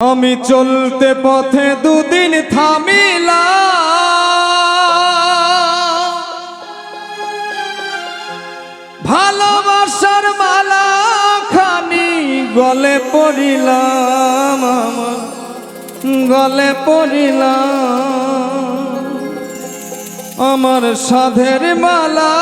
আমি চলতে পথে দুদিন থামিলা, ভালোবাসার মালা খানি গলে পড়িলাম, আমার গলে পড়িলাম। আমার সাধের মালা,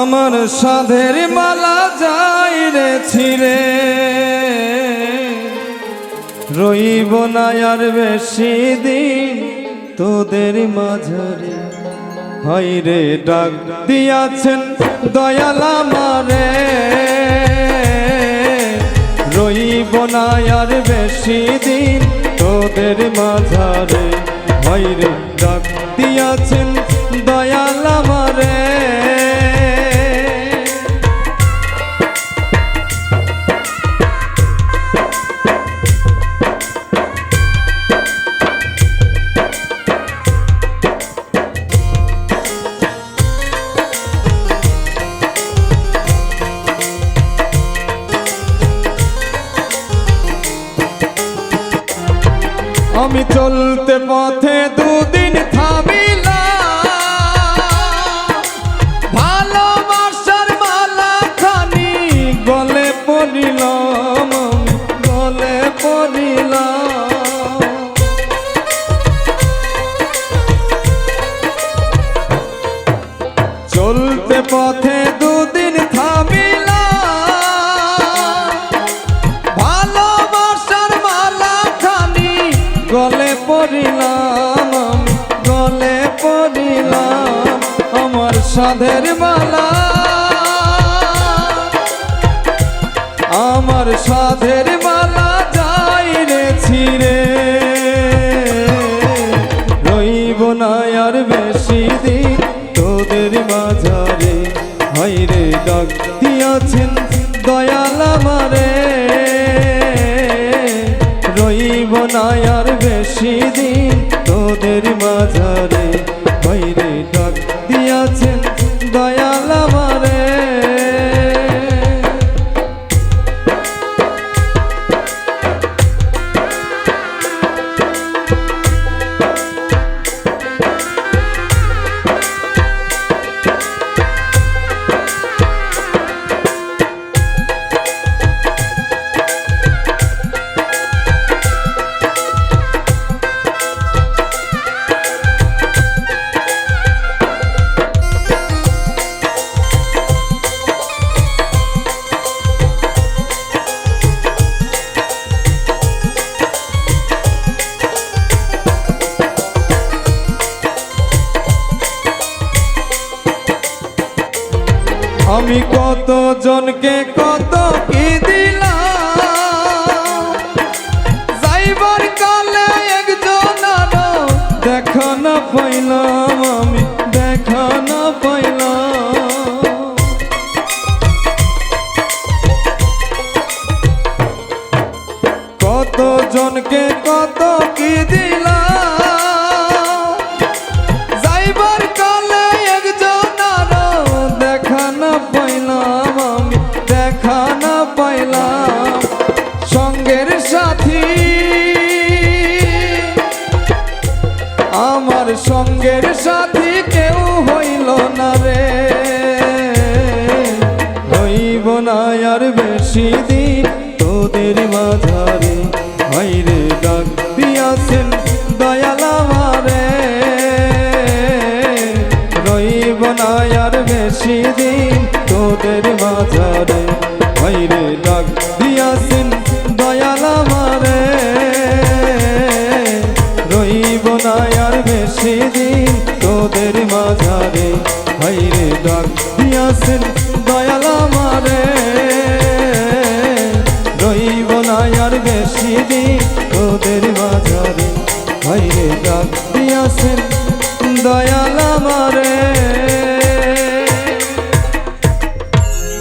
আমার সাধের মালা যাই রে ছিঁড়ে, রইব না আর বেশি দিন তোদের মাঝারে। হায়রে ডাক দিয়াছেন দয়াল আমারে, রইব না আর বেশি দিন তোদের মাঝারে। হায়রে ডাক দিয়াছেন দয়াল আমারে। আমি চলতে পথে দুদিন থামিলাম, ভালোবাসার মালা খানি গলে পড়িলাম, গলে পড়িলাম। চলতে পথে দুদিন থামিলাম, ভালোবাসার মালা খানি গলে পড়িলাম, গলে পড়িলাম। আমার সাধের মালা, আমার সাধের মালা যাই রে ছিঁড়ে, রইব না আর বেশি দিন তোদের মাঝারে। হায়রে ডাক দিয়াছেন দয়াল আমারে, রইব না আর বেশি দিন তোদের মাঝারে। হায়রে ডাক দিয়াছেন দয়াল আমারে। আমি কত জনকে কত কি দিলাম, যাইবার কালে একজন আরো দেখা না পাইলাম, আমি দেখা না পাইলাম। কত জনকে কত কি দিলাম, যাইবার কালে একজন আরো দেখা না পাইলাম, আমি দেখা না পাইলাম। সঙ্গের সাথী, আমার সঙ্গের সাথী কেউ হইল না রে, হইব না আর বেশি দিন তোদের মাঝারে। হায়রে ডাক দিয়াছেন দয়াল আমারে, রইব না আর বেশি দিন তোদের মাঝারে। হায়রে ডাক দিয়াছেন দয়াল আমারে, রইব না আর বেশি দিন তোদের মাঝারে। হায়রে ডাক দিয়াছেন দয়াল আমারে, রইব না আর বেশি দিন